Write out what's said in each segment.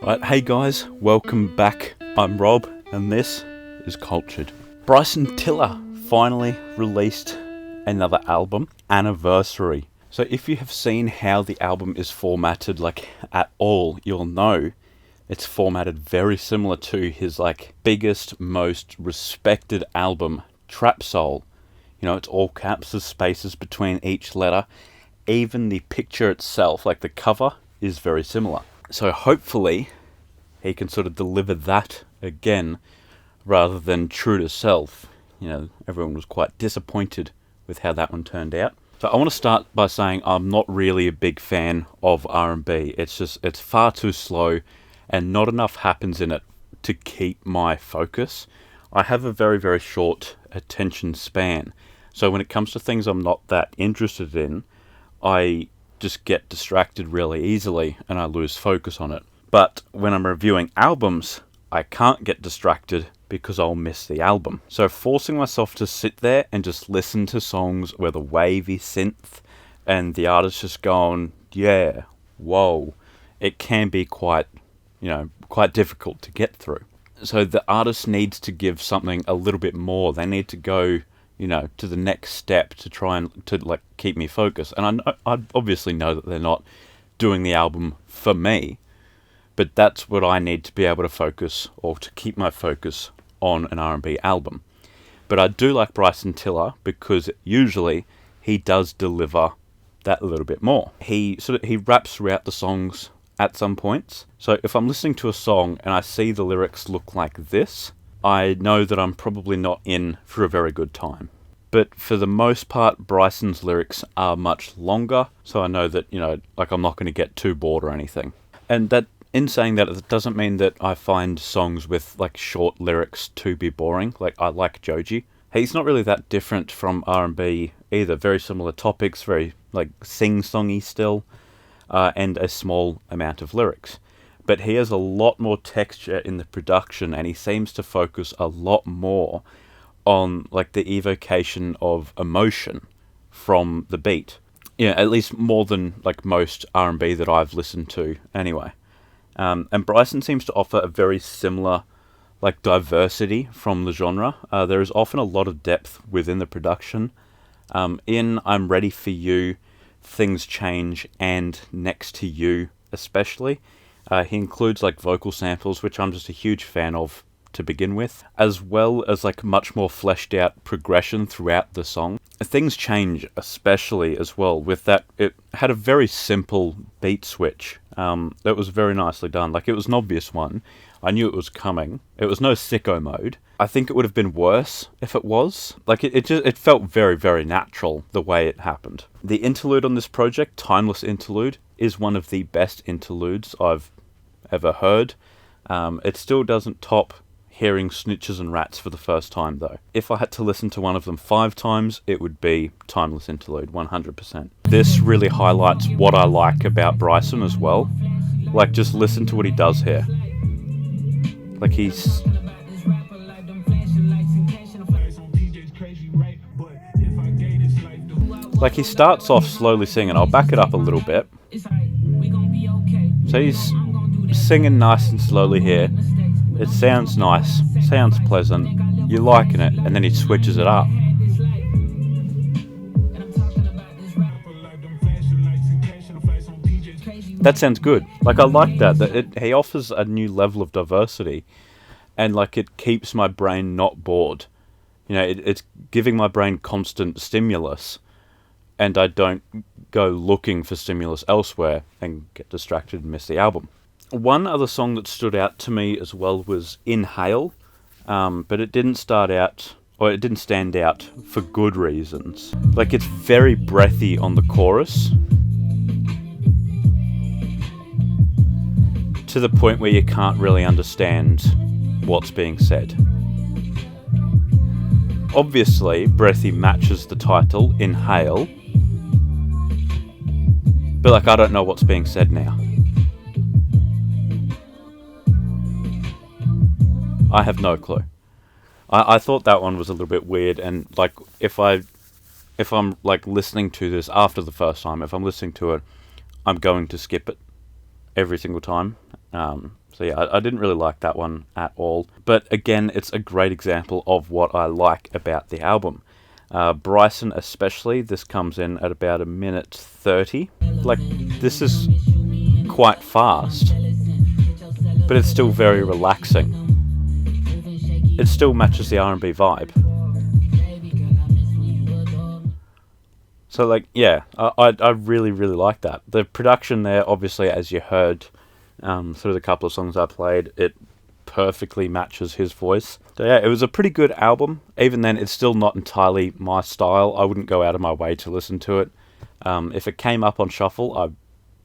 Right, hey guys, welcome back. I'm Rob, and this is Cultured. Bryson Tiller finally released another album, Anniversary. So if you have seen how the album is formatted, at all, you'll know it's formatted very similar to his biggest, most respected album, TrapSoul. You know, it's all caps, there's spaces between each letter. Even the picture itself, the cover, is very similar. So hopefully he can sort of deliver that again rather than true to self. You know, everyone was quite disappointed with how that one turned out. So I want to start by saying I'm not really a big fan of R&B. It's far too slow and not enough happens in it to keep my focus. I have a very, very short attention span. So when it comes to things I'm not that interested in, I just get distracted really easily and I lose focus on it. But when I'm reviewing albums, I can't get distracted because I'll miss the album. So forcing myself to sit there and just listen to songs with a wavy synth and the artist just going, yeah, whoa, it can be quite difficult to get through. So the artist needs to give something a little bit more. They need to go to the next step to try and keep me focused. And I obviously know that they're not doing the album for me, but that's what I need to be able to focus or to keep my focus on an R&B album. But I do like Bryson Tiller because usually he does deliver that a little bit more. He raps throughout the songs at some points. So if I'm listening to a song and I see the lyrics look like this, I know that I'm probably not in for a very good time. But for the most part, Bryson's lyrics are much longer, so I know that, I'm not going to get too bored or anything. And that, in saying that, it doesn't mean that I find songs with, short lyrics to be boring. I like Joji. He's not really that different from R&B either. Very similar topics, very, sing-songy still, and a small amount of lyrics. But he has a lot more texture in the production, and he seems to focus a lot more on the evocation of emotion from the beat. Yeah, at least more than most R&B that I've listened to anyway. And Bryson seems to offer a very similar diversity from the genre. There is often a lot of depth within the production. In I'm Ready For You, Things Change, and Next To You especially. He includes vocal samples, which I'm just a huge fan of to begin with, as well as much more fleshed out progression throughout the song. Things Change especially as well, with that it had a very simple beat switch that was very nicely done. It was an obvious one. I knew it was coming. It was no sicko mode. I think it would have been worse if it was. It felt very, very natural the way it happened. The interlude on this project, Timeless Interlude, is one of the best interludes I've ever heard. It still doesn't top hearing Snitches and Rats for the first time though. If I had to listen to one of them 5 times, it would be Timeless Interlude, 100%. This really highlights what I like about Bryson as well. Just listen to what he does here. He starts off slowly singing. I'll back it up a little bit. So he's singing nice and slowly here. It sounds nice, sounds pleasant, you're liking it, and then he switches it up. That sounds good. I like that he offers a new level of diversity, and it keeps my brain not bored. It's giving my brain constant stimulus, and I don't go looking for stimulus elsewhere and get distracted and miss the album. One other song that stood out to me as well was Inhale, but it didn't stand out for good reasons. It's very breathy on the chorus, to the point where you can't really understand what's being said. Obviously, breathy matches the title, Inhale, but I don't know what's being said now. I have no clue. I thought that one was a little bit weird, and if I'm listening to this after the first time, if I'm listening to it, I'm going to skip it every single time. So yeah, I didn't really like that one at all. But again, it's a great example of what I like about the album. Bryson especially, this comes in at about a minute 30. Like, this is quite fast, but it's still very relaxing. It still matches the R&B vibe. So like, yeah, I really, really like that. The production there, obviously, as you heard through the couple of songs I played, it perfectly matches his voice. So yeah, it was a pretty good album. Even then, it's still not entirely my style. I wouldn't go out of my way to listen to it. If it came up on shuffle, I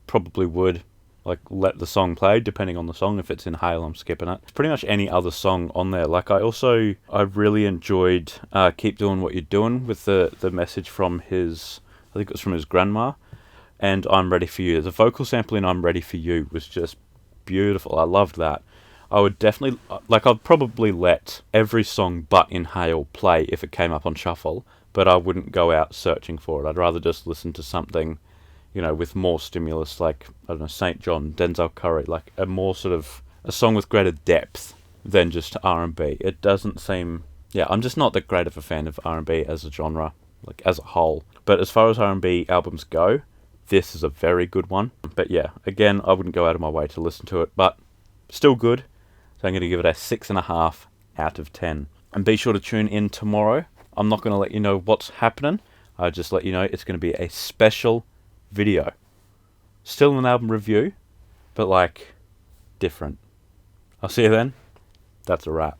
probably would like let the song play, depending on the song. If it's in Hail, I'm skipping it. Pretty much any other song on there. Like, I really enjoyed Keep Doing What You're Doing, with the message from his, I think it was from his grandma, and I'm Ready For You. The vocal sample in I'm Ready For You was just beautiful. I loved that. I would definitely, like, I'd probably let every song but Inhale play if it came up on shuffle, but I wouldn't go out searching for it. I'd rather just listen to something, you know, with more stimulus, like, I don't know, St. John, Denzel Curry, like a more sort of, a song with greater depth than just R&B. It doesn't seem, yeah, I'm just not that great of a fan of R&B as a genre, like, as a whole. But as far as R&B albums go, this is a very good one. But yeah, again, I wouldn't go out of my way to listen to it, but still good. So I'm going to give it a 6.5 out of 10. And be sure to tune in tomorrow. I'm not going to let you know what's happening. I'll just let you know it's going to be a special video. Still an album review, but like different. I'll see you then. That's a wrap.